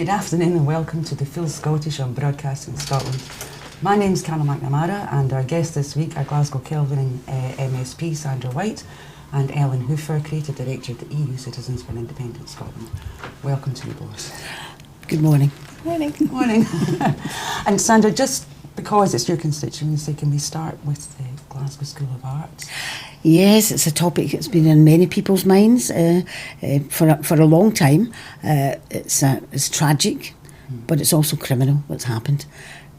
Good afternoon and welcome to the Full Scottish on Broadcasting Scotland. My name's Carol McNamara and our guests this week are Glasgow Kelvin MSP Sandra White and Ellen Hofer, Creative Director of the EU Citizens for Independent Scotland. Welcome to you both. Good morning. Morning. Good morning. And Sandra, just because it's your constituency, can we start with the Glasgow School of Art? Yes, it's a topic that's been in many people's minds for a long time. It's tragic, but it's also criminal what's happened.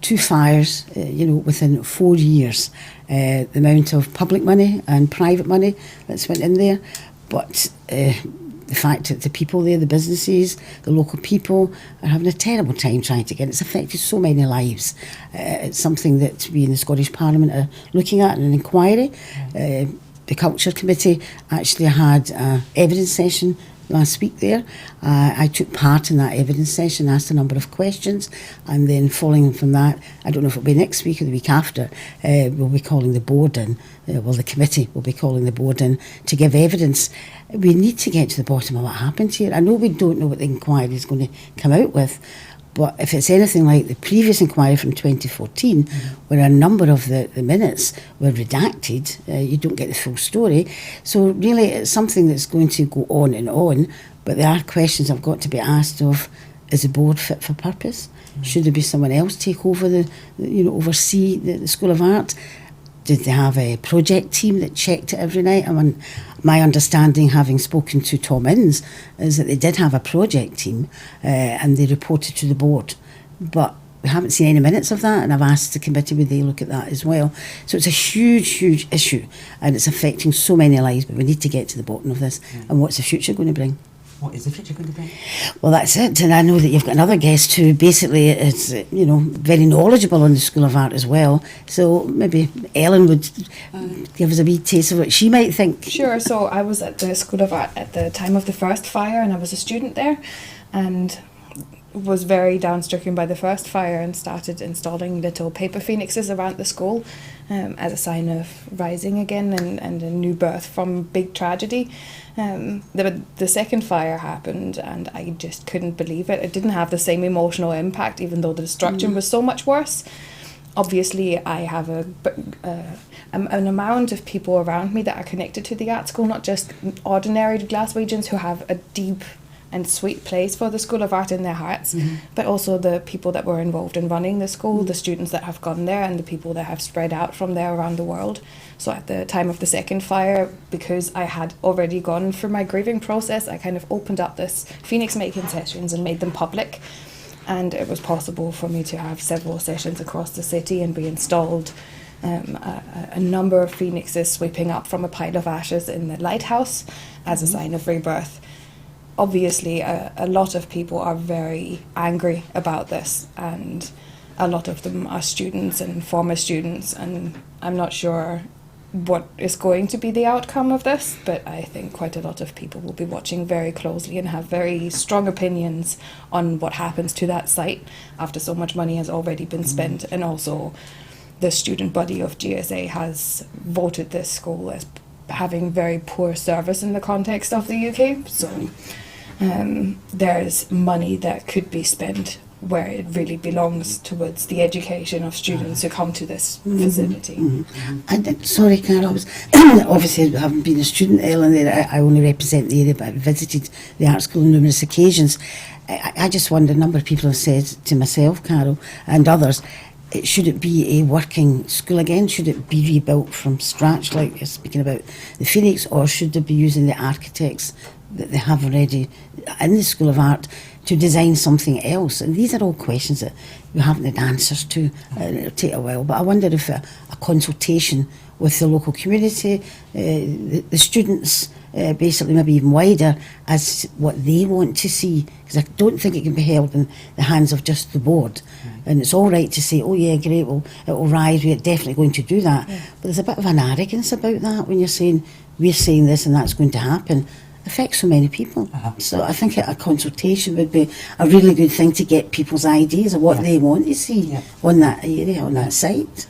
2 fires, within 4 years. The amount of public money and private money that's went in there, but the fact that the people there, the businesses, the local people are having a terrible time trying to get it. It's affected so many lives. It's something that we in the Scottish Parliament are looking at in an inquiry. The Culture Committee actually had an evidence session last week there. I took part in that evidence session, asked a number of questions, and then following from that, I don't know if it'll be next week or the week after, we'll be calling the board in, the committee will be calling the board in to give evidence. We need to get to the bottom of what happened here. I know we don't know what the inquiry is going to come out with, but if it's anything like the previous inquiry from 2014, where a number of the minutes were redacted, you don't get the full story. So really it's something that's going to go on, but there are questions I've got to be asked of, is the board fit for purpose? Should there be someone else take over oversee the School of Art? Did they have a project team that checked it every night? My understanding, having spoken to Tom Inns, is that they did have a project team and they reported to the board. But we haven't seen any minutes of that, and I've asked the committee would they look at that as well. So it's a huge, huge issue, and it's affecting so many lives, but we need to get to the bottom of this. And what's the future going to bring? What is the future going to bring? Well, that's it. And I know that you've got another guest who basically is, very knowledgeable on the School of Art as well. So maybe Ellen would give us a wee taste of what she might think. Sure. So I was at the School of Art at the time of the first fire, and I was a student there, and was very downstricken by the first fire and started installing little paper phoenixes around the school as a sign of rising again and a new birth from big tragedy. The second fire happened and I just couldn't believe it. It didn't have the same emotional impact, even though the destruction was so much worse. Obviously, I have an amount of people around me that are connected to the art school, not just ordinary Glaswegians who have a deep and sweet place for the School of Art in their hearts, but also the people that were involved in running the school, the students that have gone there and the people that have spread out from there around the world. So at the time of the second fire, because I had already gone through my grieving process, I kind of opened up this Phoenix making sessions and made them public. And it was possible for me to have several sessions across the city, and we installed a number of phoenixes sweeping up from a pile of ashes in the lighthouse as a sign of rebirth. Obviously, a lot of people are very angry about this, and a lot of them are students and former students, and I'm not sure what is going to be the outcome of this, but I think quite a lot of people will be watching very closely and have very strong opinions on what happens to that site after so much money has already been spent, and also the student body of GSA has voted this school as having very poor service in the context of the UK. So there's money that could be spent where it really belongs towards the education of students who come to this facility. And sorry, Carol, I was obviously I haven't been a student, Ellen, there. I only represent the area, but I've visited the art school on numerous occasions. I just wonder, a number of people have said to myself, Carol, and others, should it be a working school again? Should it be rebuilt from scratch, like you're speaking about the Phoenix, or should they be using the architects that they have already in the School of Art to design something else? And these are all questions that we haven't had answers to, and it'll take a while. But I wonder if a consultation with the local community, the students, basically maybe even wider, as what they want to see, because I don't think it can be held in the hands of just the board. And it's all right to say, oh yeah, great, well, it will rise, we're definitely going to do that. But there's a bit of an arrogance about that when you're saying, we're saying this and that's going to happen. It affects so many people. So I think a consultation would be a really good thing to get people's ideas of what they want to see on that area, on that site.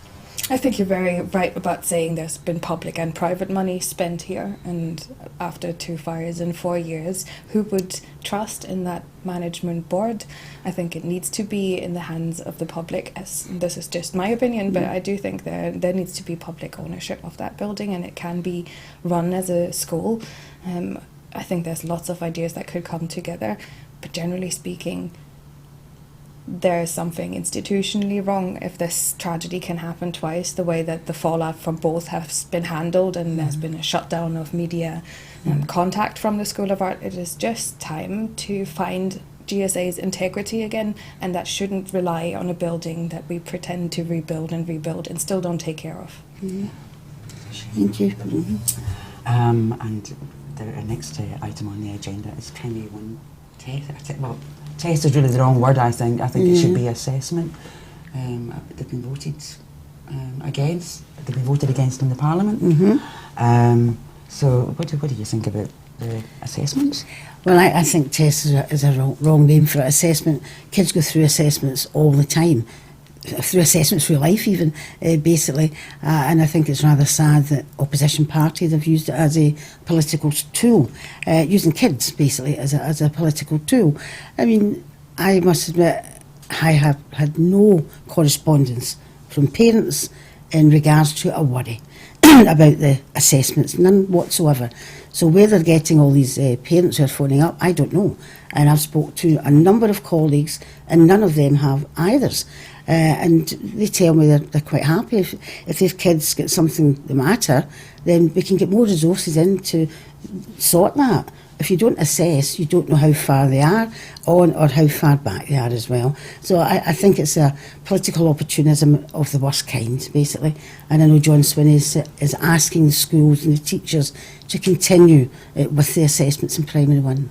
I think you're very right about saying there's been public and private money spent here, and after 2 fires in 4 years, who would trust in that management board? I think it needs to be in the hands of the public. As this is just my opinion, but I do think there needs to be public ownership of that building, and it can be run as a school. I think there's lots of ideas that could come together, but generally speaking, there is something institutionally wrong if this tragedy can happen twice, the way that the fallout from both has been handled, and there's been a shutdown of media contact from the School of Art. It is just time to find GSA's integrity again, and that shouldn't rely on a building that we pretend to rebuild and still don't take care of. Thank you. And the next item on the agenda is kindly one test. Well, test is really the wrong word, I think. I think it should be assessment. They've been voted against. They've been voted against in the Parliament. So what do you think about the assessments? Well, I think test is a wrong name for assessment. Kids go through assessments all the time, through assessments through life even, basically. And I think it's rather sad that opposition parties have used it as a political tool, using kids basically as a political tool. I mean, I must admit, I have had no correspondence from parents in regards to a worry about the assessments, none whatsoever. So where they're getting all these parents who are phoning up, I don't know. And I've spoke to a number of colleagues, and none of them have either. And they tell me they're quite happy. If their kids get something the matter, then we can get more resources in to sort that. If you don't assess, you don't know how far they are on or how far back they are as well. So I think it's a political opportunism of the worst kind, basically. And I know John Swinney is asking the schools and the teachers to continue with the assessments in primary one.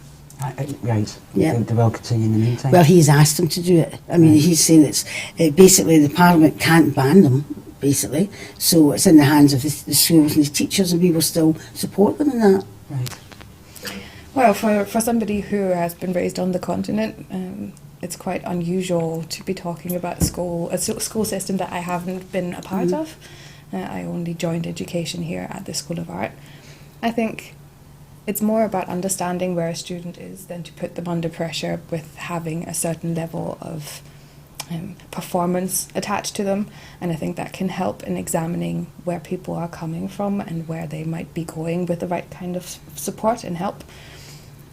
Right. Yeah. They will continue in the meantime. Well, he's asked them to do it. I mean, he's saying it's basically the Parliament can't ban them, basically. So it's in the hands of the schools and the teachers, and we will still support them in that. Right. Well, for somebody who has been raised on the continent, it's quite unusual to be talking about a school system that I haven't been a part of. I only joined education here at the School of Art. I think it's more about understanding where a student is than to put them under pressure with having a certain level of performance attached to them, and I think that can help in examining where people are coming from and where they might be going with the right kind of support and help.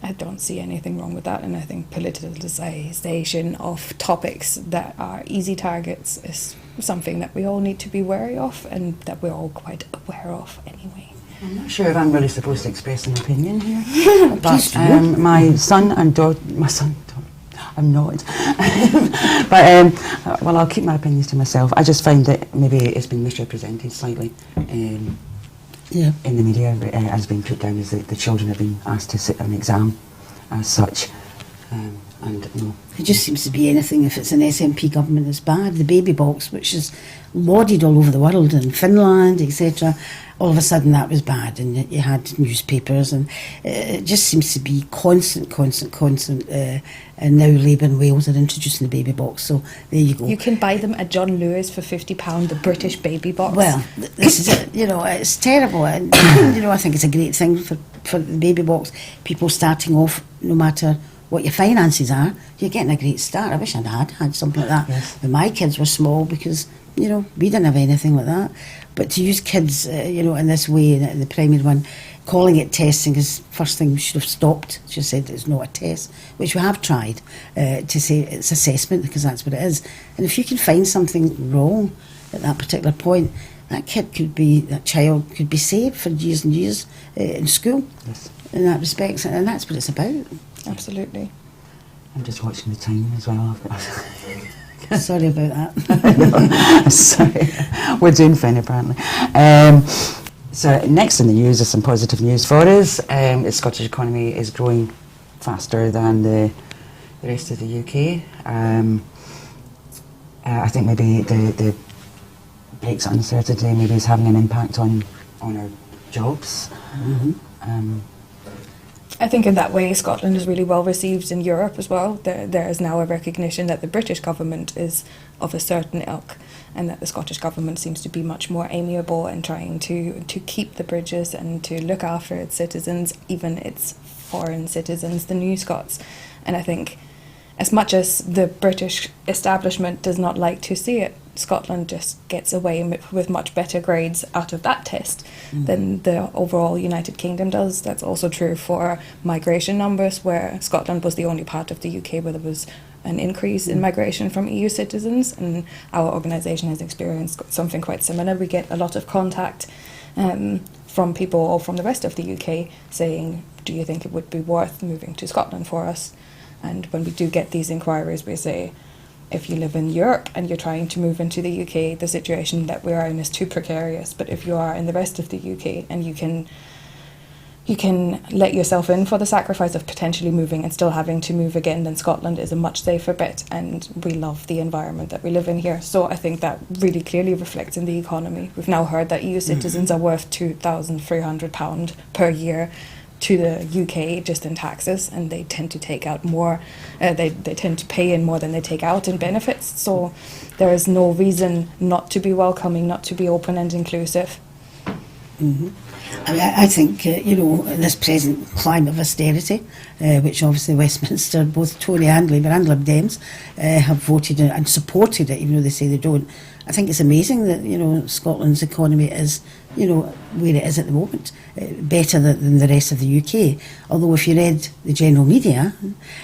I don't see anything wrong with that, and I think politicisation of topics that are easy targets is something that we all need to be wary of, and that we're all quite aware of anyway. I'm not sure if I'm really supposed to express an opinion here, but my son and daughter, I'm not, but well, I'll keep my opinions to myself. I just find that maybe it's been misrepresented slightly in the media, as being put down as the children have been asked to sit an exam as such, and no. It just seems to be anything, if it's an SNP government, is bad. The baby box, which is lauded all over the world, in Finland, etc., all of a sudden that was bad, and you had newspapers, and it just seems to be constant, and now Labour and Wales are introducing the baby box, so there you go. You can buy them at John Lewis for £50, the British baby box. Well, this is it, it's terrible, and I think it's a great thing for the baby box. People starting off, no matter what your finances are, you're getting a great start. I wish I'd had something like that when my kids were small, because we didn't have anything like that. But to use kids, in this way, in the primary one, calling it testing is first thing we should have stopped. She said it's not a test, which we have tried to say it's assessment, because that's what it is. And if you can find something wrong at that particular point, that child could be saved for years and years in school. Yes. In that respect, and that's what it's about. Absolutely. I'm just watching the time as well. Sorry about that. Sorry, we're doing fine apparently. So next in the news is some positive news for us. The Scottish economy is growing faster than the rest of the UK. I think maybe the Brexit uncertainty maybe is having an impact on our jobs. I think in that way Scotland is really well received in Europe as well. There is now a recognition that the British government is of a certain ilk, and that the Scottish government seems to be much more amiable in trying to keep the bridges and to look after its citizens, even its foreign citizens, the New Scots. And I think as much as the British establishment does not like to see it, Scotland just gets away with much better grades out of that test than the overall United Kingdom does. That's also true for migration numbers, where Scotland was the only part of the UK where there was an increase in migration from EU citizens, and our organisation has experienced something quite similar. We get a lot of contact from people all from the rest of the UK saying, do you think it would be worth moving to Scotland for us? And when we do get these inquiries, we say, if you live in Europe and you're trying to move into the UK, the situation that we are in is too precarious. But if you are in the rest of the UK and you can let yourself in for the sacrifice of potentially moving and still having to move again, then Scotland is a much safer bet, and we love the environment that we live in here. So I think that really clearly reflects in the economy. We've now heard that EU citizens are worth £2,300 per year to the UK just in taxes, and they tend to take out more, they tend to pay in more than they take out in benefits. So there is no reason not to be welcoming, not to be open and inclusive. I mean, I think, in this present climate of austerity, which obviously Westminster, both Tory and Labour and Lib Dems, have voted and supported it, even though they say they don't. I think it's amazing that, Scotland's economy is, where it is at the moment, better than the rest of the UK. Although if you read the general media,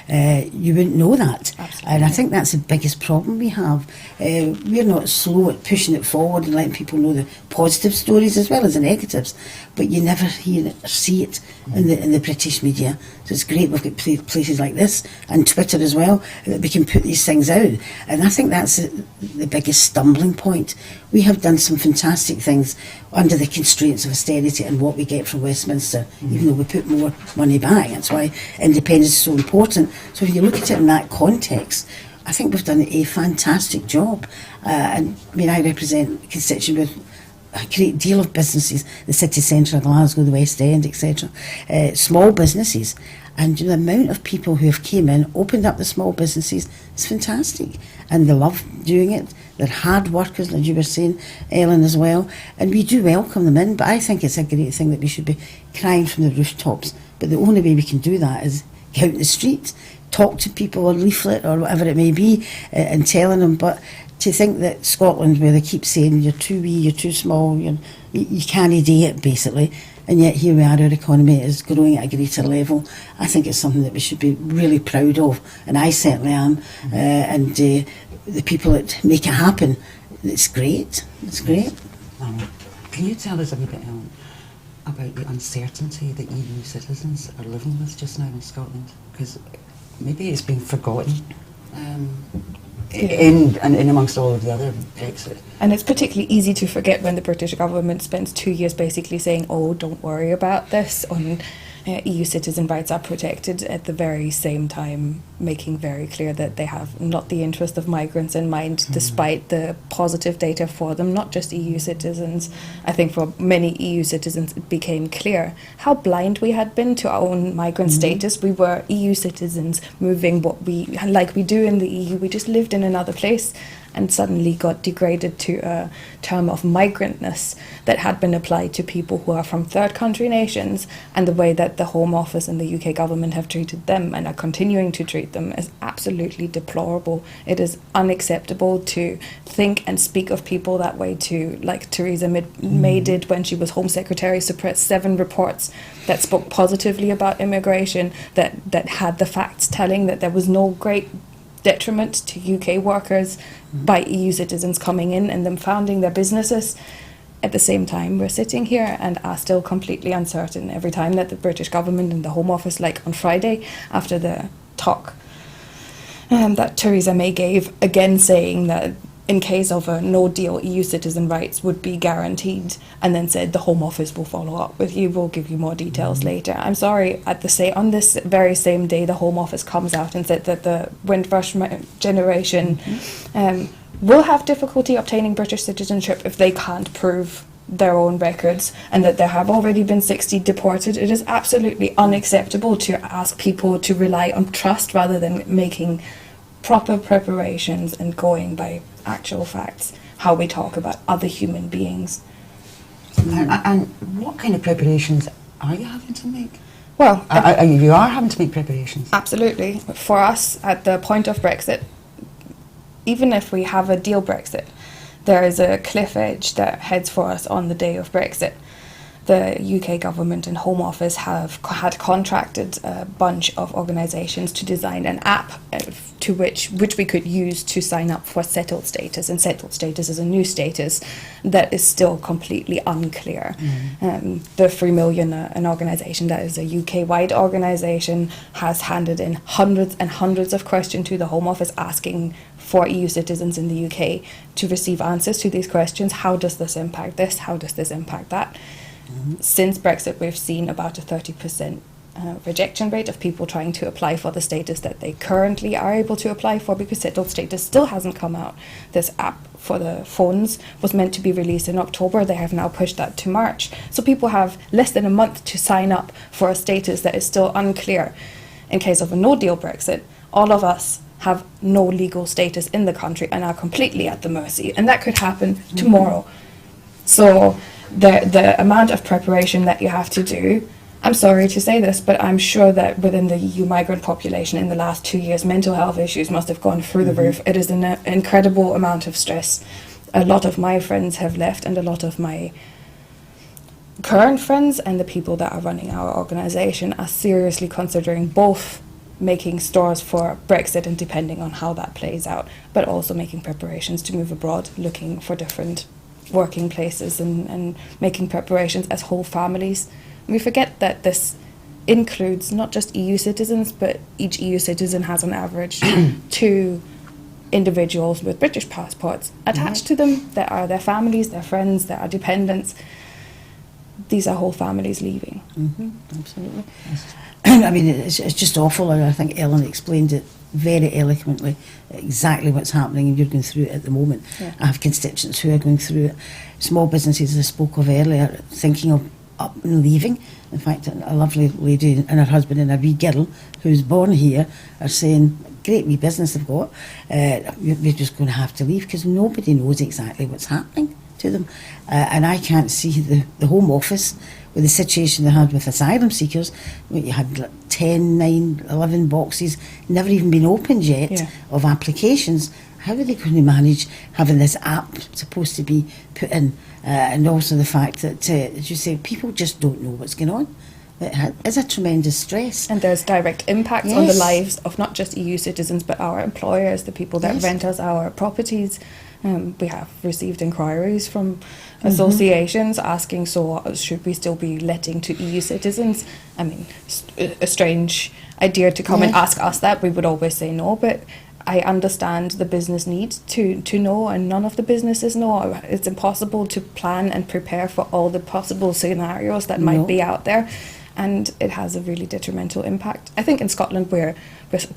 you wouldn't know that. Absolutely. And I think that's the biggest problem we have. We're not slow at pushing it forward and letting people know the positive stories as well as the negatives, but you never hear it or see it in the British media. So it's great we've got places like this and Twitter as well, that we can put these things out. And I think that's the biggest stumbling point. We have done some fantastic things under the constraints of austerity and what we get from Westminster, even though we put more money back. That's why independence is so important. So if you look at it in that context, I think we've done a fantastic job. And I mean, I represent a constituency with a great deal of businesses, the city centre of Glasgow, the West End, etc. Small businesses. And the amount of people who have came in, opened up the small businesses, is fantastic. And they love doing it. They're hard workers, as you were saying, Ellen, as well. And we do welcome them in, but I think it's a great thing that we should be crying from the rooftops. But the only way we can do that is get out in the street, talk to people, or leaflet, or whatever it may be, and telling them. But to think that Scotland, where they keep saying you're too wee, you're too small, you can't do it, basically, and yet here we are, our economy is growing at a greater level. I think it's something that we should be really proud of, and I certainly am. And the people that make it happen, it's great. It's great. Can you tell us a wee bit, Ellen, about the uncertainty that EU citizens are living with just now in Scotland? Because maybe it's been forgotten. In amongst all of the other Brexit. And it's particularly easy to forget when the British government spends 2 years basically saying, oh, don't worry about this, on EU citizen rights are protected, at the very same time making very clear that they have not the interest of migrants in mind, despite the positive data for them, not just EU citizens. I think for many EU citizens it became clear how blind we had been to our own migrant status. We were EU citizens moving like we do in the EU. We just lived in another place and suddenly got degraded to a term of migrantness that had been applied to people who are from third country nations, and the way that the Home Office and the UK government have treated them and are continuing to treat them is absolutely deplorable. It is unacceptable to think and speak of people that way, to, like Theresa May did when she was Home Secretary, suppress 7 reports that spoke positively about immigration, that had the facts telling that there was no great detriment to UK workers by EU citizens coming in and them founding their businesses. At the same time, we're sitting here and are still completely uncertain every time that the British government and the Home Office, like on Friday, after the talk that Theresa May gave, again saying that in case of a no deal, EU citizen rights would be guaranteed, and then said the Home Office will follow up with you, we'll give you more details later. I'm sorry, on this very same day, the Home Office comes out and said that the Windrush generation will have difficulty obtaining British citizenship if they can't prove their own records and that there have already been 60 deported. It is absolutely unacceptable to ask people to rely on trust rather than making proper preparations and going by actual facts, how we talk about other human beings. And what kind of preparations are you having to make? Well, you are having to make preparations. absolutely. For us, at the point of Brexit, even if we have a deal Brexit, there is a cliff edge that heads for us on the day of Brexit. The UK government and Home Office had contracted a bunch of organisations to design an app to which we could use to sign up for settled status, and settled status is a new status that is still completely unclear. The 3 Million, an organisation that is a UK-wide organisation, has handed in hundreds and hundreds of questions to the Home Office asking for EU citizens in the UK to receive answers to these questions. How does this impact this? How does this impact that? Since Brexit, we've seen about a 30% rejection rate of people trying to apply for the status that they currently are able to apply for, because settled status still hasn't come out. This app for the phones was meant to be released in October. They have now pushed that to March. So people have less than a month to sign up for a status that is still unclear. In case of a no-deal Brexit, all of us have no legal status in the country and are completely at the mercy. And that could happen tomorrow. So the amount of preparation that you have to do, I'm sorry to say this, but I'm sure that within the EU migrant population in the last 2 years, mental health issues must have gone through the roof. It is an incredible amount of stress. A lot of my friends have left, and a lot of my current friends and the people that are running our organisation are seriously considering both making stores for Brexit and depending on how that plays out, but also making preparations to move abroad, looking for different working places and making preparations as whole families. We forget that this includes not just EU citizens, but each EU citizen has on average 2 individuals with British passports attached to them. There are their families, their friends, there are dependents. These are whole families leaving. Absolutely. I mean, it's just awful, and I think Ellen explained it very eloquently, exactly what's happening, and you're going through it at the moment. I have constituents who are going through it. Small businesses I spoke of earlier, thinking of up and leaving. In fact, a lovely lady and her husband and a wee girl who's born here are saying, great wee business they've got, we're just going to have to leave because nobody knows exactly what's happening to them. And I can't see the Home Office, with the situation they had with asylum seekers. You had 10, 9, 11 boxes never even been opened yet of applications. How are they going to manage having this app supposed to be put in? And also the fact that, as you say, people just don't know what's going on. It is a tremendous stress. And there's direct impacts on the lives of not just EU citizens, but our employers, the people that rent us our properties. We have received inquiries from associations asking, so should we still be letting to EU citizens? I mean, a strange idea to come and ask us that. We would always say no, but I understand the business need to know, and none of the businesses know. It's impossible to plan and prepare for all the possible scenarios that might be out there, and it has a really detrimental impact. I think in Scotland we're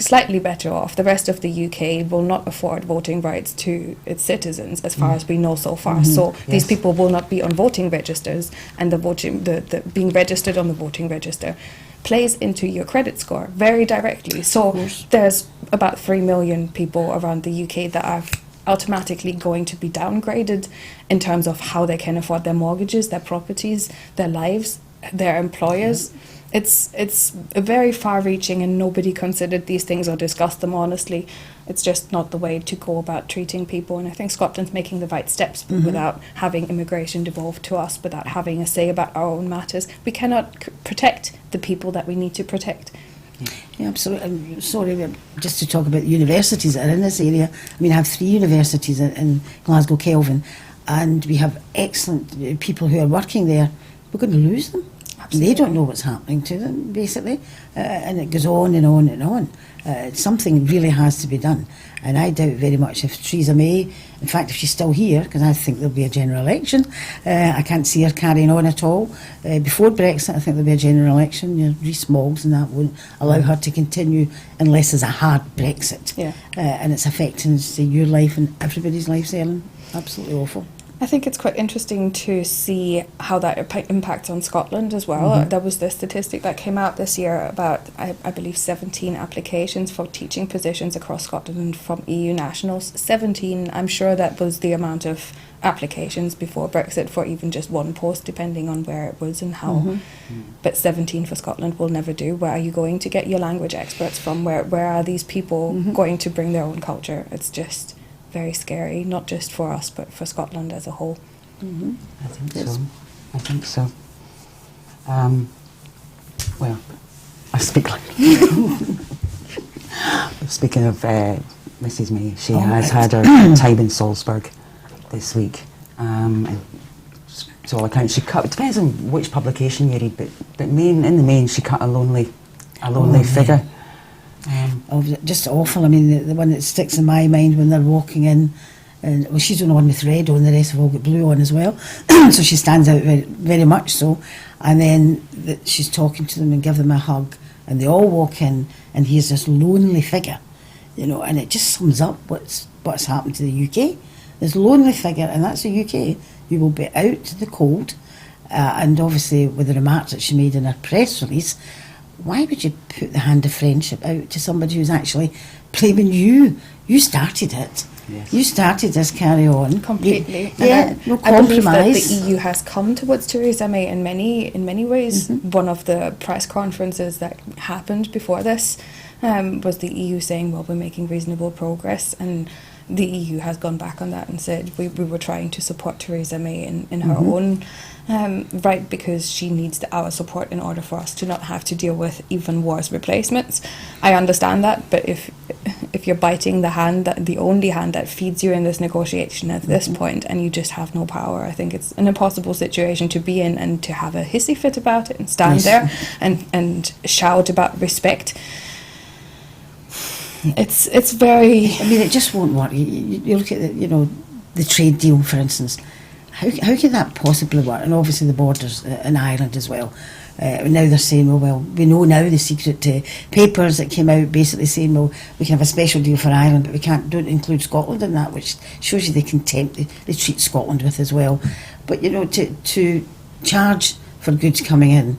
slightly better off. The rest of the UK will not afford voting rights to its citizens, as far as we know so far. So these people will not be on voting registers, and the being registered on the voting register plays into your credit score very directly. So there's about 3 million people around the UK that are automatically going to be downgraded in terms of how they can afford their mortgages, their properties, their lives, their employers. It's very far-reaching, and nobody considered these things or discussed them honestly. It's just not the way to go about treating people, and I think Scotland's making the right steps without having immigration devolved to us, without having a say about our own matters. We cannot protect the people that we need to protect. Yeah, absolutely. I'm sorry, just to talk about the universities that are in this area. I mean, I have 3 universities in Glasgow Kelvin, and we have excellent people who are working there. We're going to lose them. Absolutely. They don't know what's happening to them, basically, and it goes on and on and on. Something really has to be done, and I doubt very much if Theresa May, in fact, if she's still here, because I think there'll be a general election, I can't see her carrying on at all. Before Brexit, I think there'll be a general election. You know, Rees-Moggs and that won't allow her to continue unless there's a hard Brexit. And it's affecting, say, your life and everybody's lives, Ellen. Absolutely awful. I think it's quite interesting to see how that impacts on Scotland as well. Mm-hmm. There was the statistic that came out this year about, I believe, 17 applications for teaching positions across Scotland from EU nationals. 17, I'm sure that was the amount of applications before Brexit for even just one post, depending on where it was and how. Mm-hmm. But 17 for Scotland will never do. Where are you going to get your language experts from? Where are these people Mm-hmm. going to bring their own culture? It's just very scary, not just for us, but for Scotland as a whole. Mm-hmm. I think Yes. so. I think so. Well, I speak like... Speaking of Mrs May, she has had her time in Salzburg this week. And to all accounts, she cut... It depends on which publication you read, but in the main, she cut a lonely figure. Just awful. I mean, the one that sticks in my mind when they're walking in, and well, she's the only one with red on, the rest have all got blue on as well. So she stands out very, very much so. And then she's talking to them and give them a hug, and they all walk in, and here's this lonely figure, and it just sums up what's happened to the UK. This lonely figure, and that's the UK. You will be out to the cold, and obviously with the remarks that she made in her press release. Why would you put the hand of friendship out to somebody who's actually blaming you? You started it. Yes. You started this carry on. Completely. No I believe that compromise. the EU has come towards Theresa May in many ways. Mm-hmm. One of the press conferences that happened before this was the EU saying, well, we're making reasonable progress, and the EU has gone back on that and said we were trying to support Theresa May in her own right, because she needs our support in order for us to not have to deal with even worse replacements. I understand that, but if you're biting the only hand that feeds you in this negotiation at this point, and you just have no power, I think it's an impossible situation to be in, and to have a hissy fit about it and stand there and shout about respect. It's very... I mean, it just won't work. You look at the trade deal, for instance. How can that possibly work? And obviously the borders in Ireland as well. Now they're saying, well, we know now the secret papers that came out basically saying, well, we can have a special deal for Ireland, but we don't include Scotland in that, which shows you the contempt they treat Scotland with as well. But to charge for goods coming in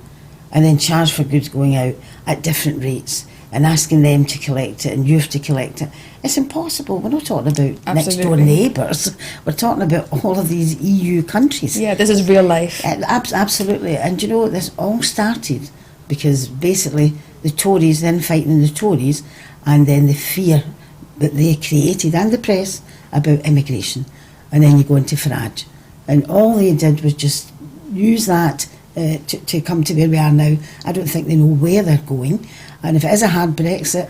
and then charge for goods going out at different rates, and asking them to collect it and you have to collect it. It's impossible. We're not talking about next door neighbours. We're talking about all of these EU countries. Yeah, this is real life. Absolutely. And this all started because basically the Tories then fighting the Tories, and then the fear that they created, and the press, about immigration. And then you go into Farage. And all they did was just use that to come to where we are now. I don't think they know where they're going. And if it is a hard Brexit,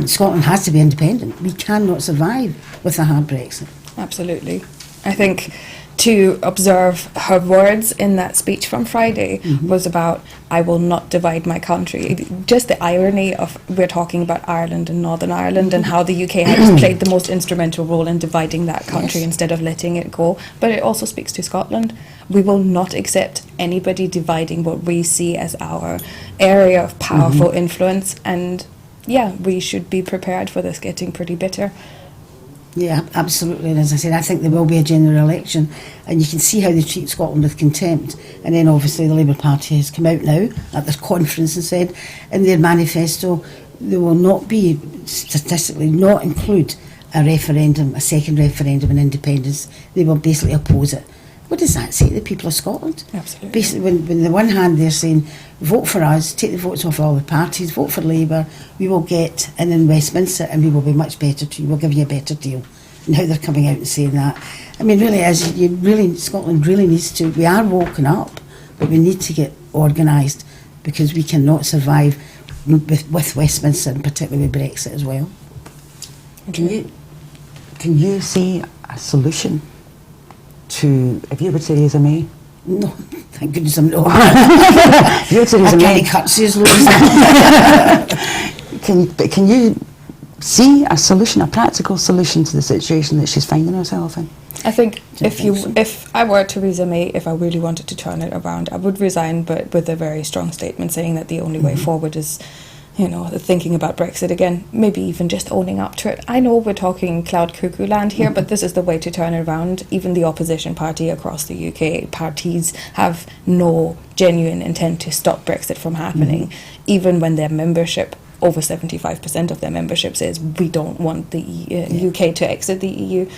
Scotland has to be independent. We cannot survive with a hard Brexit. Absolutely. I think to observe her words in that speech from Friday was about, I will not divide my country. Just the irony of, we're talking about Ireland and Northern Ireland and how the UK has played the most instrumental role in dividing that country instead of letting it go. But it also speaks to Scotland. We will not accept anybody dividing what we see as our area of powerful influence. And yeah, we should be prepared for this getting pretty bitter. Yeah, absolutely. And as I said, I think there will be a general election, and you can see how they treat Scotland with contempt. And then obviously the Labour Party has come out now at this conference and said in their manifesto they will not be, statistically, not include a second referendum on independence. They will basically oppose it. What does that say to the people of Scotland? Absolutely. Basically, when on the one hand they're saying, vote for us, take the votes off all the parties, vote for Labour, we will get in Westminster and we will be much better to you, we'll give you a better deal. And now they're coming out and saying that. I mean, Scotland really needs to, we are woken up, but we need to get organised, because we cannot survive with Westminster, and particularly with Brexit as well. Can you see a solution to, if you were Theresa May? No, thank goodness I'm not. You're Theresa May. Can you see a solution, a practical solution to the situation that she's finding herself in? I think if I were Theresa May, if I really wanted to turn it around, I would resign, but with a very strong statement saying that the only way forward is thinking about Brexit again, maybe even just owning up to it. I know we're talking cloud cuckoo land here, but this is the way to turn it around. Even the opposition party across the UK, parties have no genuine intent to stop Brexit from happening, even when their membership, over 75% of their membership, says we don't want the UK to exit the EU.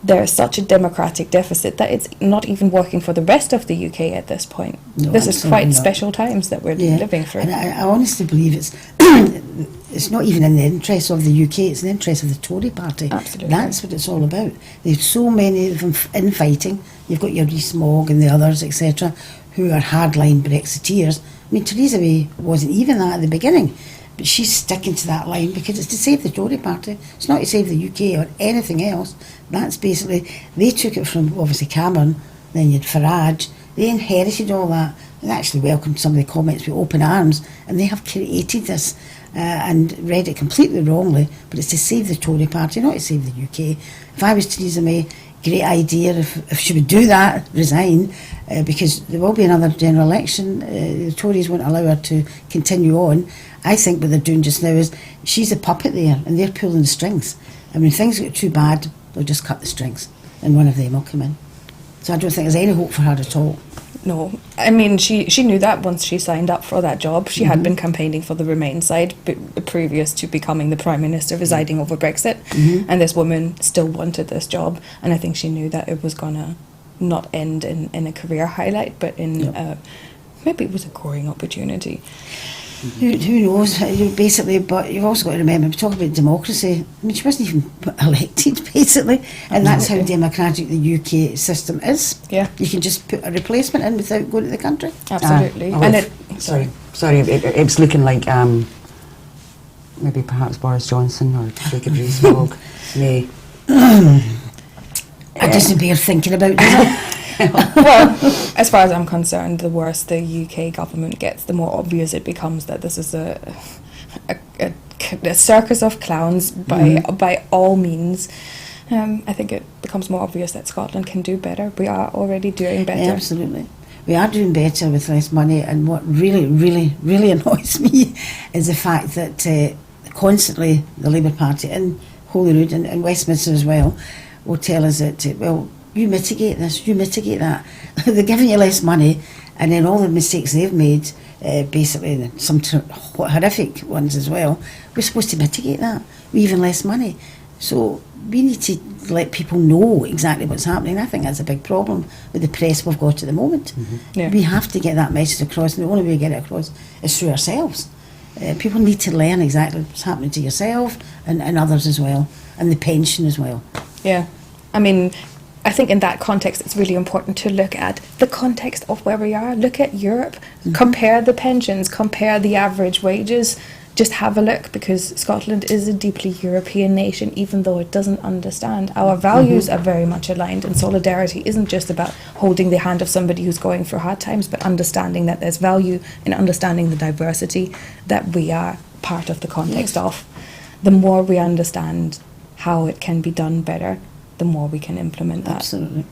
There is such a democratic deficit that it's not even working for the rest of the UK at this point. No, this is quite not. special times that we're living through. And I honestly believe it's not even in the interest of the UK, it's in the interest of the Tory party. Absolutely. That's what it's all about. There's so many of them infighting. You've got your Rees-Mogg and the others, etc., who are hardline Brexiteers. I mean, Theresa May wasn't even that at the beginning, but she's sticking to that line because it's to save the Tory party. It's not to save the UK or anything else. That's basically, they took it from obviously Cameron, then you had Farage, they inherited all that and actually welcomed some of the comments with open arms, and they have created this and read it completely wrongly, but it's to save the Tory party, not to save the UK. If I was Theresa May, great idea if she would do that, resign, because there will be another general election. The Tories won't allow her to continue on. I think what they're doing just now is she's a puppet there and they're pulling the strings. And when things get too bad, they'll just cut the strings and one of them will come in. So I don't think there's any hope for her at all. No, I mean, she knew that once she signed up for that job. She had been campaigning for the Remain side previous to becoming the Prime Minister, residing over Brexit. And this woman still wanted this job. And I think she knew that it was going to not end in a career highlight, but in maybe it was a growing opportunity. Who knows, basically, but you've also got to remember, we talk about democracy, I mean, she wasn't even elected, basically, and that's how democratic the UK system is. Yeah. You can just put a replacement in without going to the country. Absolutely. Sorry, it was looking like maybe perhaps Boris Johnson or Jacob Rees-Mogg may... It doesn't bear thinking about, does it? Well, as far as I'm concerned, the worse the UK government gets, the more obvious it becomes that this is a circus of clowns by all means. I think it becomes more obvious that Scotland can do better. We are already doing better. Yeah, absolutely. We are doing better with less money, and what really, really, really annoys me is the fact that constantly the Labour Party in Holyrood and Westminster as well will tell us that, you mitigate this, you mitigate that. They're giving you less money, and then all the mistakes they've made, basically some horrific ones as well, we're supposed to mitigate that with even less money. So we need to let people know exactly what's happening. I think that's a big problem with the press we've got at the moment. We have to get that message across, and the only way we get it across is through ourselves. People need to learn exactly what's happening to yourself and others as well, and the pension as well. Yeah, I mean, I think in that context it's really important to look at the context of where we are. Look at Europe, compare the pensions, compare the average wages. Just have a look, because Scotland is a deeply European nation, even though it doesn't understand. Our values are very much aligned, and solidarity isn't just about holding the hand of somebody who's going through hard times, but understanding that there's value in understanding the diversity that we are part of the context of. The more we understand how it can be done better, the more we can implement that. Absolutely.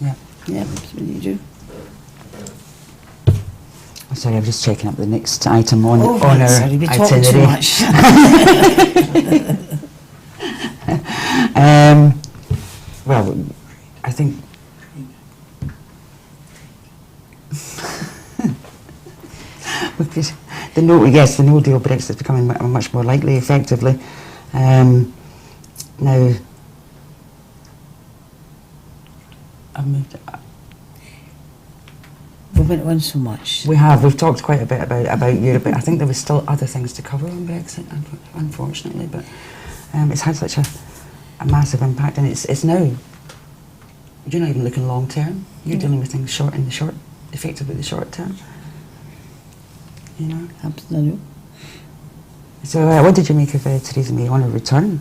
Yeah, that's what you do. Sorry, I'm just checking up the next item on our sorry, we talking too itinerary. much. Well, I think the no deal Brexit is becoming much more likely, effectively. Now, We went on so much. We've talked quite a bit about Europe, but I think there was still other things to cover on Brexit, unfortunately. But it's had such a massive impact, and it's now, you're not even looking long term. You're dealing with things effectively the short term. You know. Absolutely. So, what did you make of Theresa May on her return?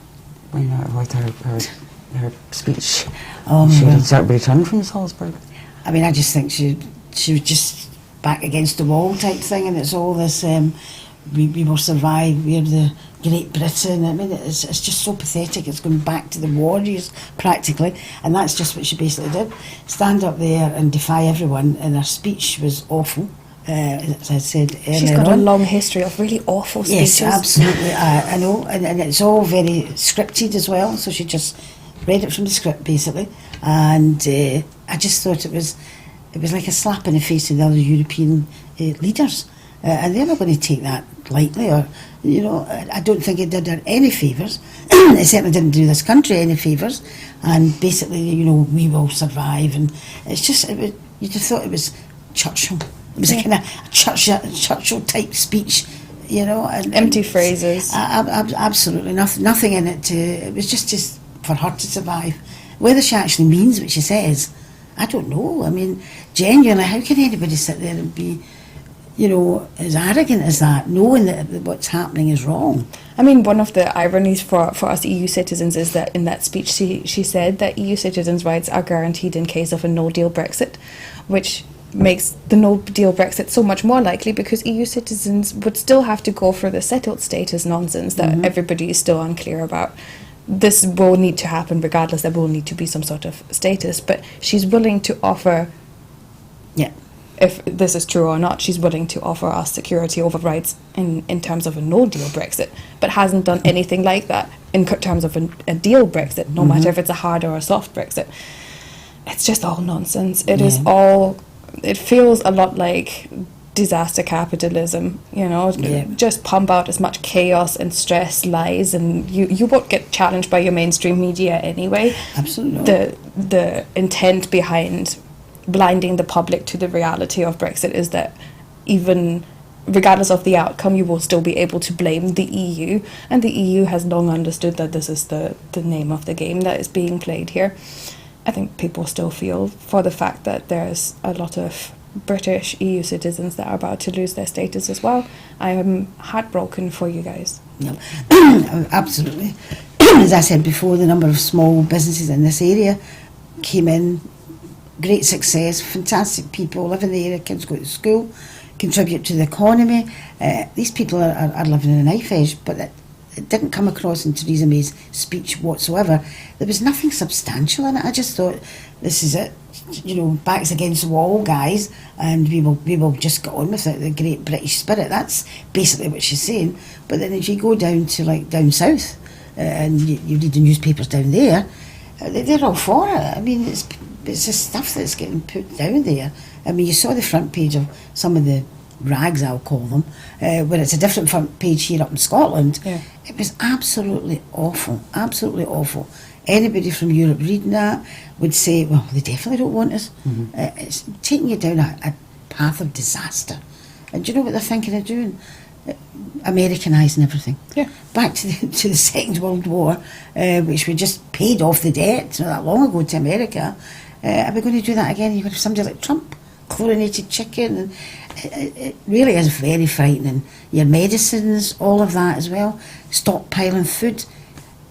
When with her speech, she returned from Salzburg. I mean, I just think she was just back against the wall type thing, and it's all this, we will survive, we're the Great Britain. I mean, it's just so pathetic. It's going back to the war years, practically, and that's just what she basically did. Stand up there and defy everyone, and her speech was awful. as I said earlier She's got on. a long history of really awful speeches. Yes, absolutely. I know, and it's all very scripted as well. So she just read it from the script basically, and I just thought it was like a slap in the face to the other European leaders, and they're not going to take that lightly. Or I don't think it did her any favours. It certainly didn't do this country any favours. And basically, we will survive, and it's just you just thought it was Churchill. It was a kind of Churchill type speech, and Empty phrases. Absolutely nothing in it. It was just for her to survive. Whether she actually means what she says, I don't know. I mean, genuinely, how can anybody sit there and be, as arrogant as that, knowing that what's happening is wrong? I mean, one of the ironies for us EU citizens is that in that speech she said that EU citizens' rights are guaranteed in case of a no-deal Brexit, which makes the no-deal Brexit so much more likely because EU citizens would still have to go for the settled status nonsense that everybody is still unclear about. This will need to happen regardless. There will need to be some sort of status, but she's willing to offer, if this is true or not, she's willing to offer us security over rights in terms of a no-deal Brexit, but hasn't done anything like that in terms of a deal Brexit, no matter if it's a hard or a soft Brexit. It's just all nonsense. It is all... It feels a lot like disaster capitalism, just pump out as much chaos and stress, lies, and you won't get challenged by your mainstream media anyway. Absolutely. The intent behind blinding the public to the reality of Brexit is that even regardless of the outcome, you will still be able to blame the EU, and the EU has long understood that this is the name of the game that is being played here. I think people still feel for the fact that there's a lot of British EU citizens that are about to lose their status as well. I am heartbroken for you guys. No. Absolutely. As I said before, the number of small businesses in this area came in, great success, fantastic people live in the area, kids go to school, contribute to the economy. These people are living in a knife edge, but it didn't come across in Theresa May's speech whatsoever. There was nothing substantial in it. I just thought, this is it, backs against the wall, guys, and we will just get on with it, the great British spirit. That's basically what she's saying. But then if you go down to down south, and you read the newspapers down there, they're all for it. I mean, it's the stuff that's getting put down there. I mean, you saw the front page of some of the rags, I'll call them, where it's a different front page here up in Scotland. It was absolutely awful, absolutely awful. Anybody from Europe reading that would say, well, they definitely don't want us. It's taking you down a path of disaster. And do you know what they're thinking of doing? Americanising everything. Back to the Second World War, which we just paid off the debt not that long ago to America. Are we going to do that again? You've got somebody like Trump, chlorinated chicken, and it really is very frightening. Your medicines, all of that as well, stockpiling food.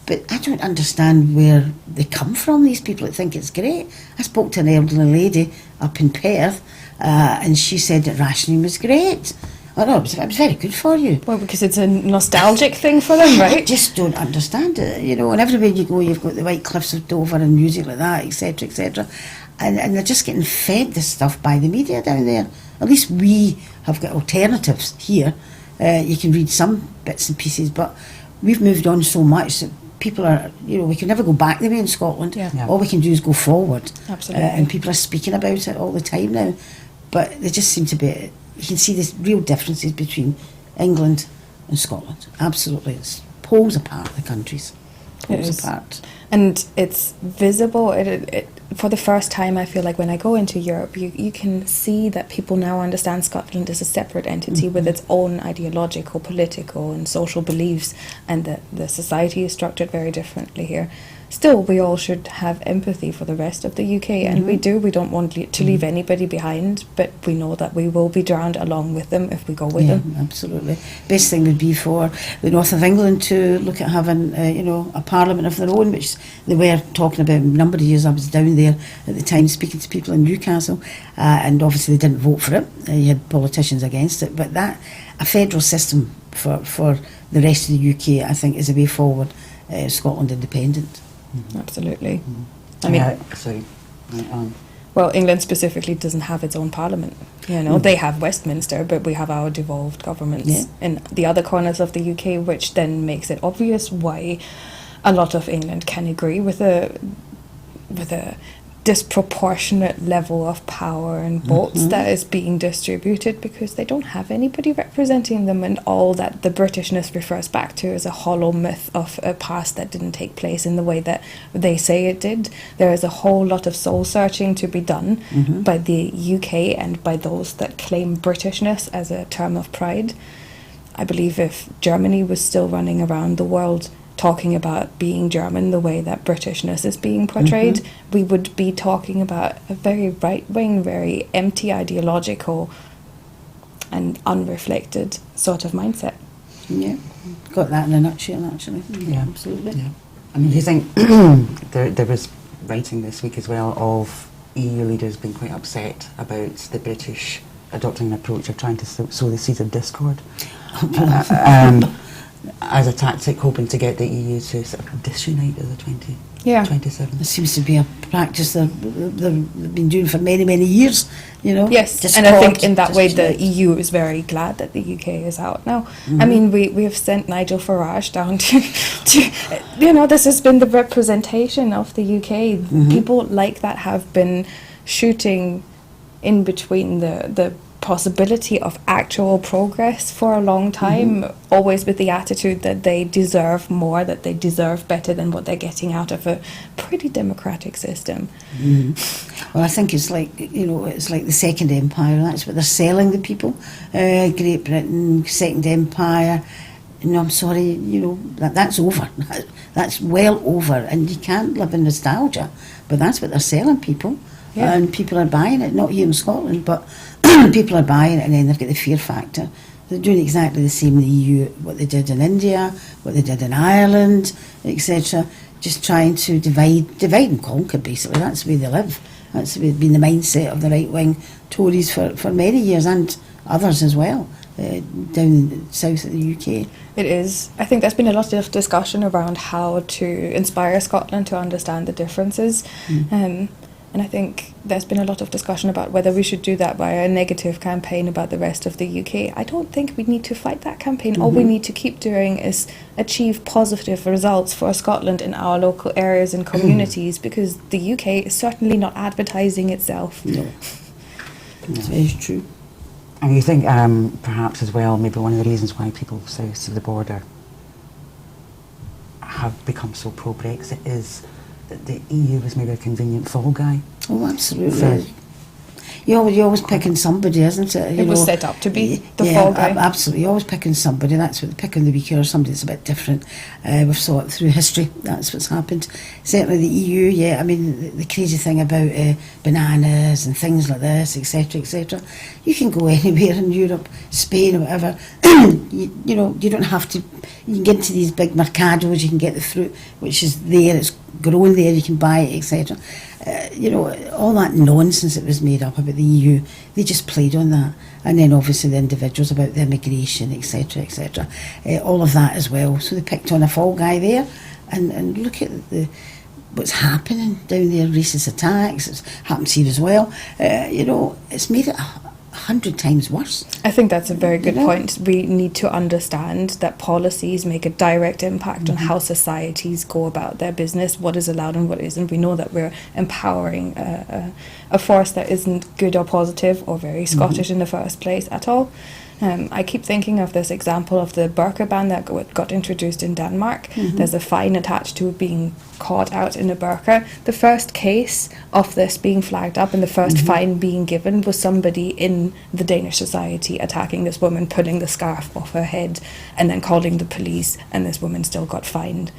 But I don't understand where they come from, these people that think it's great. I spoke to an elderly lady up in Perth, and she said that rationing was great. Oh no, it was very good for you. Well, because it's a nostalgic thing for them, right? I just don't understand it, and everywhere you go you've got the White Cliffs of Dover and music like that, etc, etc. And they're just getting fed this stuff by the media down there. At least we have got alternatives here. You can read some bits and pieces, but we've moved on so much that people are, we can never go back the way in Scotland. All we can do is go forward. Absolutely. And people are speaking about it all the time now. But they just seem to be, you can see the real differences between England and Scotland. Absolutely. It's poles apart, the countries. Poles apart. And it's visible. It for the first time, I feel like when I go into Europe, you can see that people now understand Scotland as a separate entity with its own ideological, political and social beliefs, and that the society is structured very differently here. Still, we all should have empathy for the rest of the UK, and we do. We don't want to leave anybody behind, but we know that we will be drowned along with them if we go with them. Absolutely. Best thing would be for the north of England to look at having, a parliament of their own, which they were talking about a number of years. I was down there at the time speaking to people in Newcastle, and obviously they didn't vote for it. You had politicians against it, but a federal system for the rest of the UK, I think, is a way forward. Scotland independent. Absolutely. I mean, sorry. Well, England specifically doesn't have its own parliament. You know, they have Westminster, but we have our devolved governments in the other corners of the UK, which then makes it obvious why a lot of England can agree with a disproportionate level of power and votes that is being distributed, because they don't have anybody representing them, and all that the Britishness refers back to is a hollow myth of a past that didn't take place in the way that they say it did. There is a whole lot of soul searching to be done by the UK and by those that claim Britishness as a term of pride. I believe if Germany was still running around the world talking about being German the way that Britishness is being portrayed, we would be talking about a very right-wing, very empty ideological and unreflected sort of mindset. Yeah, got that in a nutshell, actually. Yeah, absolutely. Yeah. I mean, do you think there was writing this week as well of EU leaders being quite upset about the British adopting an approach of trying to sow the seeds of discord? As a tactic, hoping to get the EU to sort of disunite as a 27. There seems to be a practice that they've been doing for many, many years, you know. Yes, Discord, and I think in that way the EU is very glad that the UK is out now. I mean, we have sent Nigel Farage down to, you know, this has been the representation of the UK. People like that have been shooting in between the possibility of actual progress for a long time, always with the attitude that they deserve more, that they deserve better than what they're getting out of a pretty democratic system. Well, I think it's like, you know, it's like the Second Empire. That's what they're selling the people. Great Britain, Second Empire. No, I'm sorry, you know, that's over. That's well over, and you can't live in nostalgia. But that's what they're selling people, and people are buying it. Not here in Scotland, but people are buying it, and then they've got the fear factor. They're doing exactly the same in the EU, what they did in India, what they did in Ireland, etc. Just trying to divide and conquer, basically. That's the way they live. That's been the mindset of the right-wing Tories for many years, and others as well, down south of the UK. It is. I think there's been a lot of discussion around how to inspire Scotland to understand the differences. And I think there's been a lot of discussion about whether we should do that by a negative campaign about the rest of the UK. I don't think we need to fight that campaign. All we need to keep doing is achieve positive results for Scotland in our local areas and communities, because the UK is certainly not advertising itself. No. That's very true. And you think perhaps as well, maybe one of the reasons why people south of the border have become so pro-Brexit is that the EU was maybe a convenient fall guy. Oh, absolutely. You're always picking somebody, isn't it? It was set up to be the fall guy. Absolutely. You're always picking somebody. That's what they're picking the weaker, or somebody that's a bit different. We've saw it through history. That's what's happened. Certainly the EU, I mean, the crazy thing about bananas and things like this, etc., etc. You can go anywhere in Europe, Spain or whatever. You know, you don't have to. You can get into these big mercados, you can get the fruit, which is there, it's grown there, you can buy it, etc. You know, all that nonsense that was made up about the EU, they just played on that. And then obviously the individuals about the immigration, etc., etc. All of that as well. So they picked on a fall guy there, and look at what's happening down there, racist attacks, it's happened here as well. You know, it's made it 100 times worse. I think that's a very good point. We need to understand that policies make a direct impact on how societies go about their business, what is allowed and what isn't. We know that we're empowering a force that isn't good or positive or very Scottish in the first place at all. I keep thinking of this example of the burqa ban that got introduced in Denmark. There's a fine attached to being caught out in a burqa. The first case of this being flagged up and the first fine being given was somebody in the Danish society attacking this woman, pulling the scarf off her head and then calling the police, and this woman still got fined.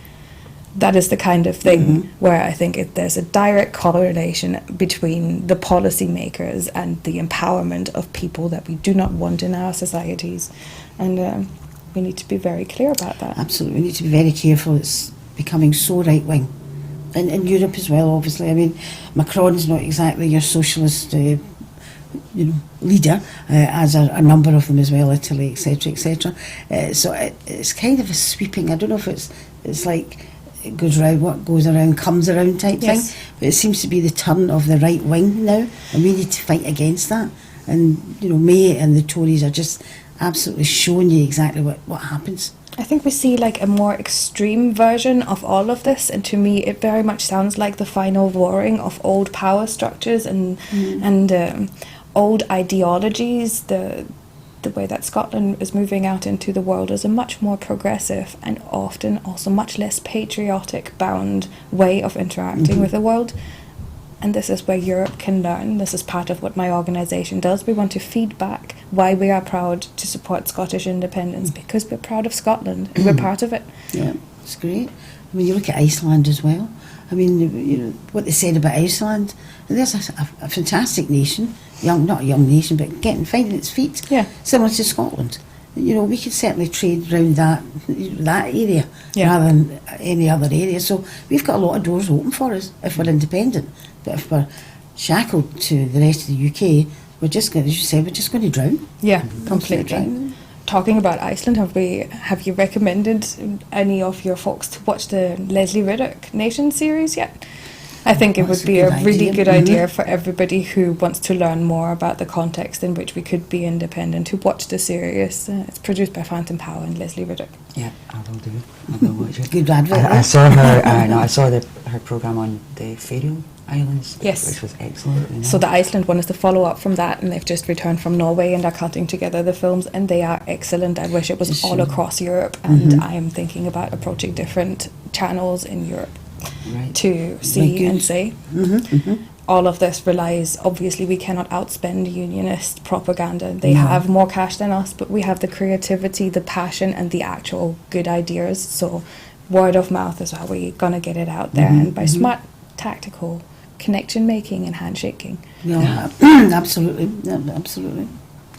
That is the kind of thing where I think there's a direct correlation between the policymakers and the empowerment of people that we do not want in our societies. And we need to be very clear about that. Absolutely, we need to be very careful. It's becoming so right-wing. And in Europe as well, obviously. I mean, Macron's not exactly your socialist leader, as a number of them as well, Italy, etc., etc. So it's kind of a sweeping, I don't know if it's like it goes around, what goes around comes around type Yes. thing. But it seems to be the turn of the right wing now, and we need to fight against that. And May and the Tories are just absolutely showing you exactly what happens. I think we see like a more extreme version of all of this, and to me it very much sounds like the final warring of old power structures and old ideologies. The way that Scotland is moving out into the world is a much more progressive and often also much less patriotic bound way of interacting with the world. And this is where Europe can learn. This is part of what my organisation does. We want to feed back why we are proud to support Scottish independence, because we're proud of Scotland and we're part of it. Yeah, it's great. I mean, you look at Iceland as well. I mean, what they said about Iceland. There's a fantastic nation, not a young nation, but finding its feet. Yeah. Similar to Scotland. We could certainly trade around that area rather than any other area. So we've got a lot of doors open for us if we're independent. But if we're shackled to the rest of the UK, we're just going, as you said, we're just going to drown. Yeah, completely. Talking about Iceland, have you recommended any of your folks to watch the Leslie Riddoch Nation series yet? I think it would be a really good idea for everybody who wants to learn more about the context in which we could be independent to watch the series. It's produced by Phantom Power and Leslie Riddoch. Yeah, I will do. I will watch it. Good advert. I saw her. I saw her programme on the Faroe Islands. Yes. Which was excellent. So the Iceland one is the follow-up from that, and they've just returned from Norway and are cutting together the films, and they are excellent. I wish it was all across Europe, and I am thinking about approaching different channels in Europe to see and say. All of this relies, obviously we cannot outspend unionist propaganda. They have more cash than us, but we have the creativity, the passion and the actual good ideas. So word of mouth is how we're going to get it out there, and by smart, tactical connection making and handshaking. Yeah, absolutely. Yeah, absolutely.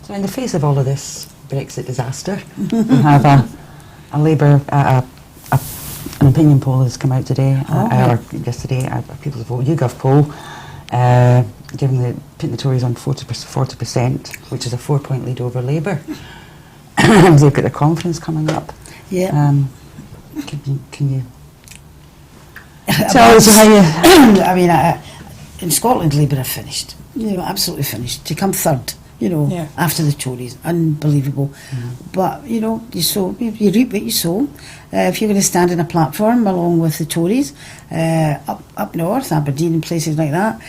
So in the face of all of this Brexit disaster, we have a Labour, an opinion poll has come out today, or yesterday, a People's Vote YouGov poll, putting the Tories on 40%, which is a 4-point lead over Labour. They've got the conference coming up. Yeah. Can you tell us how you... I mean, in Scotland, Labour are finished. Absolutely finished. To come third, after the Tories. Unbelievable. But, you reap what you sow. If you're going to stand in a platform along with the Tories, up north, Aberdeen and places like that,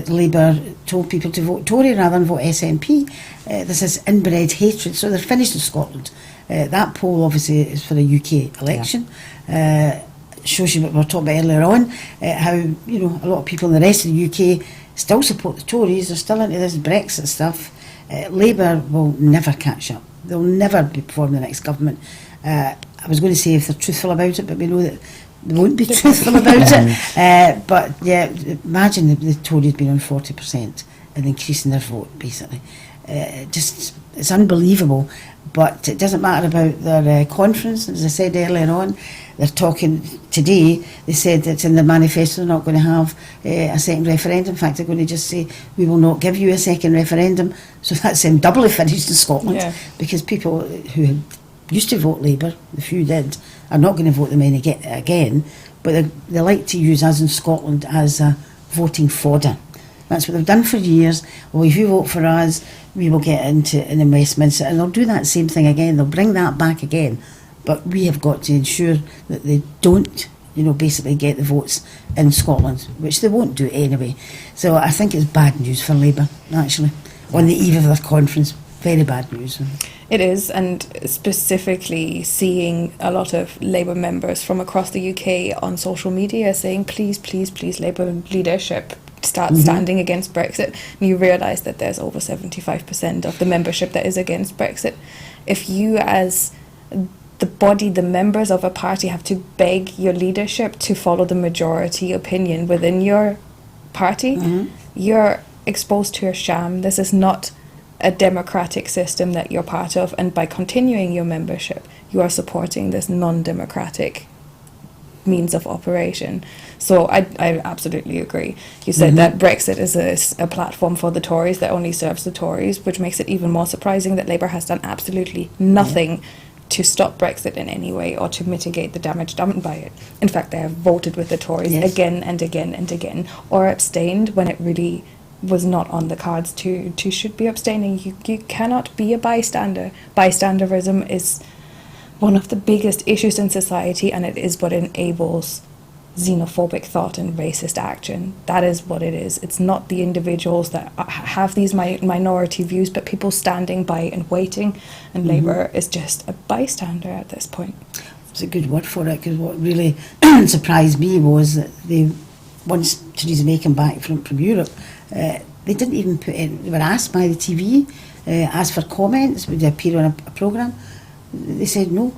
Labour told people to vote Tory rather than vote SNP. This is inbred hatred. So they're finished in Scotland. That poll, obviously, is for the UK election. Shows you what we were talking about earlier on, how a lot of people in the rest of the UK still support the Tories. They're still into this Brexit stuff. Labour will never catch up. They'll never be forming the next government. I was going to say if they're truthful about it, but we know that they won't be truthful about it. But yeah, imagine the Tories being on 40% and increasing their vote, basically. It's unbelievable. But it doesn't matter about their conference. As I said earlier on, they're talking today. They said that in the manifesto they're not going to have a second referendum. In fact, they're going to just say, we will not give you a second referendum. So that's doubly finished in Scotland, because people who used to vote Labour, the few did, are not going to vote them in again. But they like to use us in Scotland as voting fodder. That's what they've done for years. Well, if you vote for us, we will get in Westminster, and they'll do that same thing again. They'll bring that back again. But we have got to ensure that they don't, basically get the votes in Scotland, which they won't do anyway. So I think it's bad news for Labour, actually, on the eve of their conference. Very bad news. It is, and specifically seeing a lot of Labour members from across the UK on social media saying, please, please, please, Labour leadership, start standing against Brexit. And you realise that there's over 75% of the membership that is against Brexit. If you as the body, the members of a party, have to beg your leadership to follow the majority opinion within your party, you're exposed to a sham. This is not a democratic system that you're part of, and by continuing your membership, you are supporting this non-democratic means of operation. So I absolutely agree. You said that Brexit is a platform for the Tories that only serves the Tories, which makes it even more surprising that Labour has done absolutely nothing to stop Brexit in any way or to mitigate the damage done by it. In fact, they have voted with the Tories again and again and again, or abstained when it really was not on the cards to should be abstaining. You cannot be a bystander. Bystanderism is one of the biggest issues in society, and it is what enables xenophobic thought and racist action. That is what it is. It's not the individuals that have these minority views, but people standing by and waiting, and Labour is just a bystander at this point. It's a good word for it, because what really surprised me was that once Theresa May came back from Europe, they didn't even put in, they were asked by the TV, asked for comments, would they appear on a programme? They said no.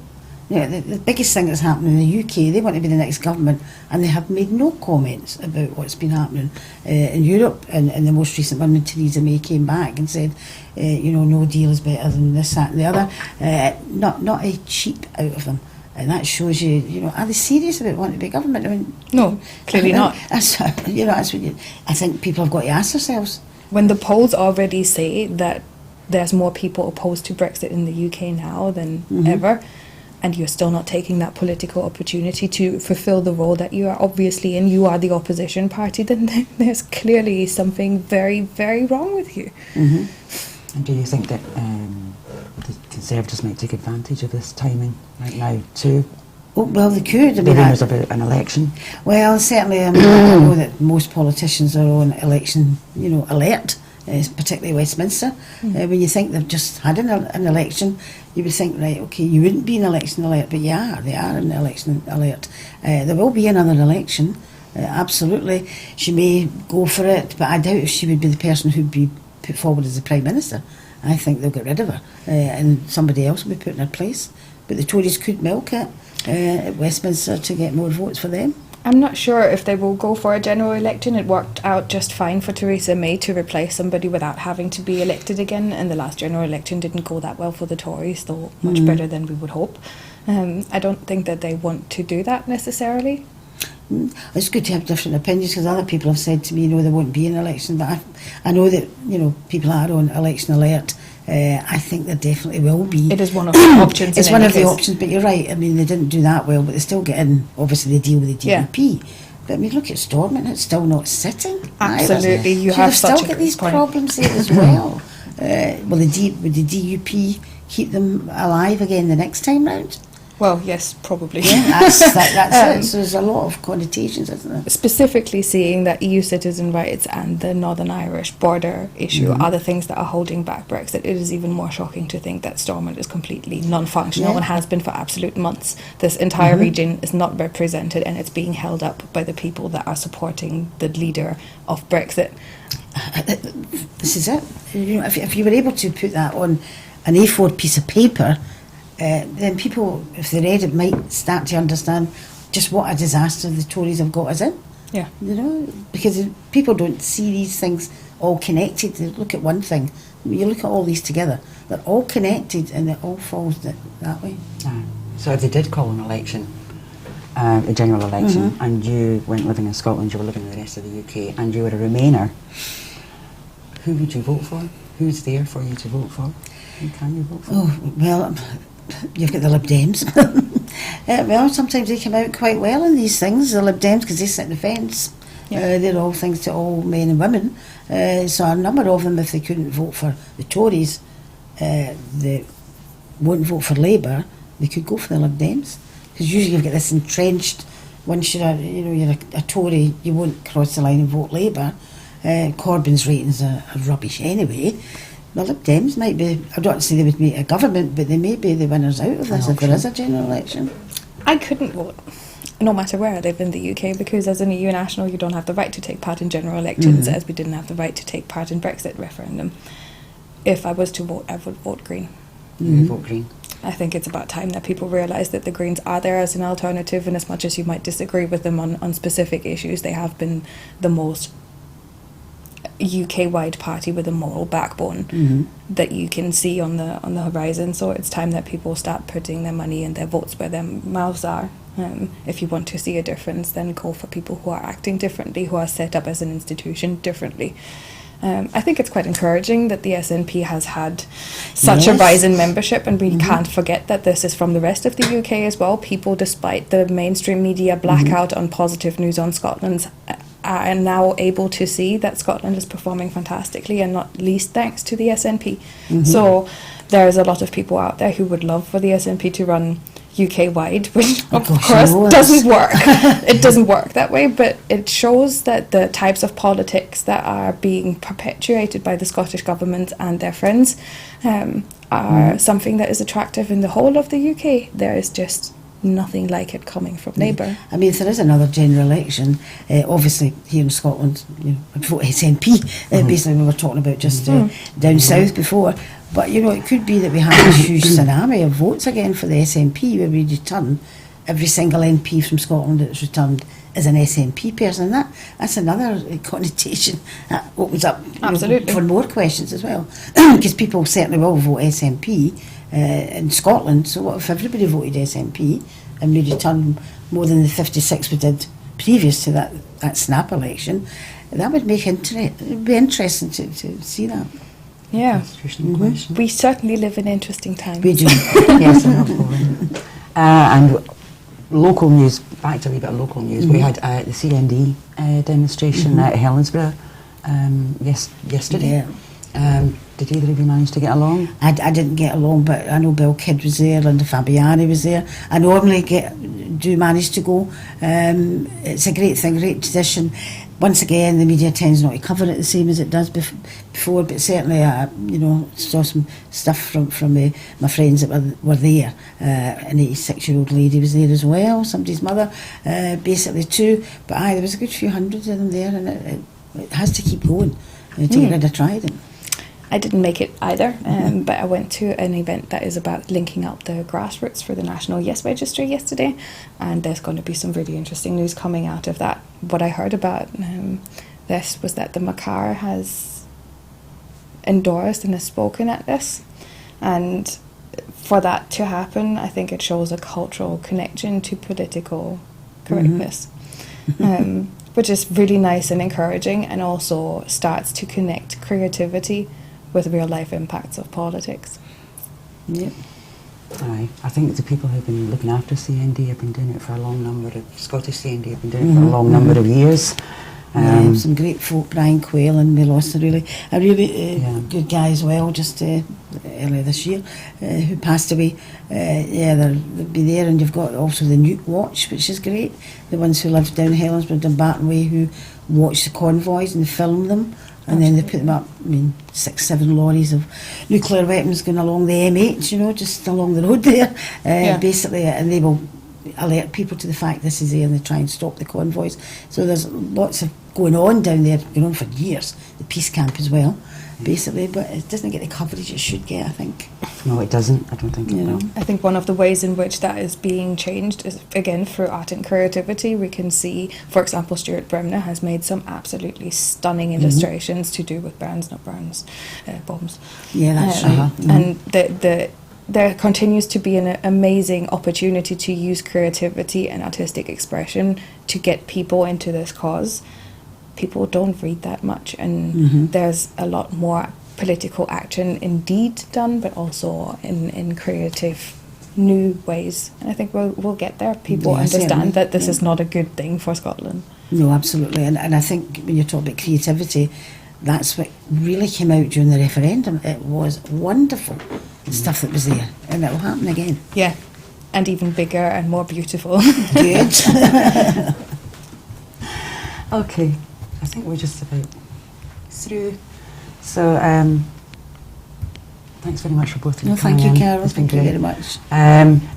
The biggest thing that's happening in the UK, they want to be the next government, and they have made no comments about what's been happening in Europe. And in the most recent one, when Theresa May came back and said, no deal is better than this, that and the other, not a cheep out of them. And that shows you, are they serious about wanting to be government? I mean, no, clearly not. That's what I think people have got to ask themselves. When the polls already say that there's more people opposed to Brexit in the UK now than ever, and you're still not taking that political opportunity to fulfill the role that you are obviously in, you are the opposition party, then there's clearly something very, very wrong with you. And do you think that the Conservatives might take advantage of this timing right now too? Oh, well, they could. The rumours about an election. Well, certainly, I know that most politicians are on election, alert, particularly Westminster. When you think they've just had an election, you would think, right, okay, you wouldn't be an election alert, but they are an election alert. There will be another election, absolutely. She may go for it, but I doubt if she would be the person who'd be put forward as the Prime Minister. I think they'll get rid of her, and somebody else will be put in her place. But the Tories could milk it at Westminster to get more votes for them. I'm not sure if they will go for a general election. It worked out just fine for Theresa May to replace somebody without having to be elected again, and the last general election didn't go that well for the Tories, though much better than we would hope. I don't think that they want to do that necessarily. It's good to have different opinions, because other people have said to me, there won't be an election, but I know that people are on election alert. I think there definitely will be. It is one of the options. It's one of the options, but you're right. I mean, they didn't do that well, but they still get in. Obviously, they deal with the DUP. But I mean, look at Stormont; it's still not sitting. Absolutely, you have still such a got these point. problems there as well. Would the DUP keep them alive again the next time round? Well, yes, probably. Yeah, that's it. So there's a lot of connotations, isn't there? Specifically seeing that EU citizen rights and the Northern Irish border issue are the things that are holding back Brexit. It is even more shocking to think that Stormont is completely non-functional and has been for absolute months. This entire region is not represented, and it's being held up by the people that are supporting the leader of Brexit. This is it. If you were able to put that on an A4 piece of paper, then people, if they read it, might start to understand just what a disaster the Tories have got us in. Yeah. Because people don't see these things all connected. They look at one thing. You look at all these together. They're all connected, and it all falls that way. So if they did call an election, a general election, and you weren't living in Scotland, you were living in the rest of the UK, and you were a Remainer, who would you vote for? Who's there for you to vote for? Who can you vote for? Oh, well, you've got the Lib Dems. Well, sometimes they come out quite well in these things, the Lib Dems, because they sit on the fence. They're all things to all men and women. So a number of them, if they couldn't vote for the Tories, they won't vote for Labour, they could go for the Lib Dems. Because usually you've got this entrenched, once you're a Tory, you won't cross the line and vote Labour. Corbyn's ratings are rubbish anyway. The Lib Dems might be, I don't say they would make a government, but they may be the winners out of this if there is a general election. I couldn't vote, no matter where I live in the UK, because as an EU national you don't have the right to take part in general elections, as we didn't have the right to take part in Brexit referendum. If I was to vote, I would vote Green. You would vote Green? I think it's about time that people realise that the Greens are there as an alternative, and as much as you might disagree with them on specific issues, they have been the most UK-wide party with a moral backbone that you can see on the horizon. So it's time that people start putting their money and their votes where their mouths are. If you want to see a difference, then go for people who are acting differently, who are set up as an institution differently. I think it's quite encouraging that the SNP has had such a Yes. rise in membership, and we can't forget that this is from the rest of the UK as well. People, despite the mainstream media blackout on positive news on Scotland, are now able to see that Scotland is performing fantastically, and not least thanks to the SNP. So there's a lot of people out there who would love for the SNP to run UK-wide, which of gosh, course no, doesn't work. It doesn't work that way, but it shows that the types of politics that are being perpetuated by the Scottish Government and their friends are something that is attractive in the whole of the UK. There is just nothing like it coming from Labour. I mean, if there is another general election, obviously here in Scotland, I'd vote SNP. Basically, we were talking about just down south before. But, it could be that we have a huge tsunami of votes again for the SNP, where we return every single MP from Scotland that's returned as an SNP person. And that's another connotation that opens up Absolutely. For more questions as well. Because people certainly will vote SNP in Scotland. So what if everybody voted SNP and we returned more than the 56 we did previous to that snap election? That would make it would be interesting to see that. Yeah. Constitutional question. We certainly live in interesting times. We do. Yes, I know. And local news, back to a wee bit of local news. We had the CND demonstration at Helensburgh yesterday. Yeah. Did either of you manage to get along? I didn't get along, but I know Bill Kidd was there, Linda Fabiani was there. I normally do manage to go. It's a great thing, great tradition. Once again, the media tends not to cover it the same as it does before, but certainly saw some stuff from my friends that were there. An 86-year-old lady was there as well, somebody's mother, basically too. But there was a good few hundred of them there, and it has to keep going to get rid of Trident. I didn't make it either, but I went to an event that is about linking up the grassroots for the National Yes Registry yesterday, and there's going to be some really interesting news coming out of that. What I heard about this was that the McNamara has endorsed and has spoken at this, and for that to happen, I think it shows a cultural connection to political correctness. Which is really nice and encouraging, and also starts to connect creativity with real life impacts of politics. Yep. Aye, I think the people who've been looking after CND have been doing it for a long number of, Scottish CND have been doing it for a long number of years. Some great folk, Brian Quayle, and we lost a really good guy as well, just earlier this year, who passed away. They'll be there, and you've got also the Nuke Watch, which is great. The ones who live down Helensburgh and Barton Way, who watch the convoys and film them, and then they put them up. 6-7 lorries of nuclear weapons going along the M8, just along the road there, basically, and they will alert people to the fact this is there, and they try and stop the convoys. So there's lots of going on down there, going on for years. The peace camp as well, basically, but it doesn't get the coverage it should get, I think. No, it doesn't. I don't think it will. I think one of the ways in which that is being changed is, again, through art and creativity. We can see, for example, Stuart Bremner has made some absolutely stunning illustrations to do with bombs. Yeah, that's right. And there continues to be an amazing opportunity to use creativity and artistic expression to get people into this cause. People don't read that much, and there's a lot more political action indeed done, but also in creative new ways. And I think we'll get there. People understand that this is not a good thing for Scotland. No, absolutely. And I think when you talk about creativity, that's what really came out during the referendum. It was wonderful stuff that was there, and it will happen again. Yeah, and even bigger and more beautiful. Good. Okay, I think we're just about through. So, thanks very much for both of you. No, thank you, Carol. It's been Thank you great. very much.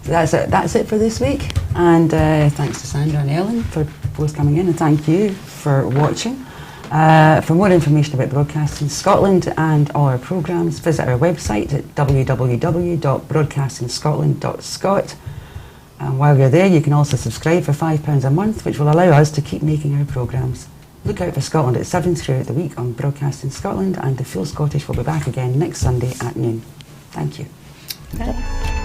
That's it for this week. And thanks to Sandra and Ellen for both coming in, and thank you for watching. For more information about Broadcasting Scotland and all our programmes, visit our website at www.broadcastingscotland.scot. And while you're there, you can also subscribe for £5 a month, which will allow us to keep making our programmes. Look out for Scotland at 7 throughout the week on Broadcasting Scotland, and the Full Scottish will be back again next Sunday at noon. Thank you. Bye.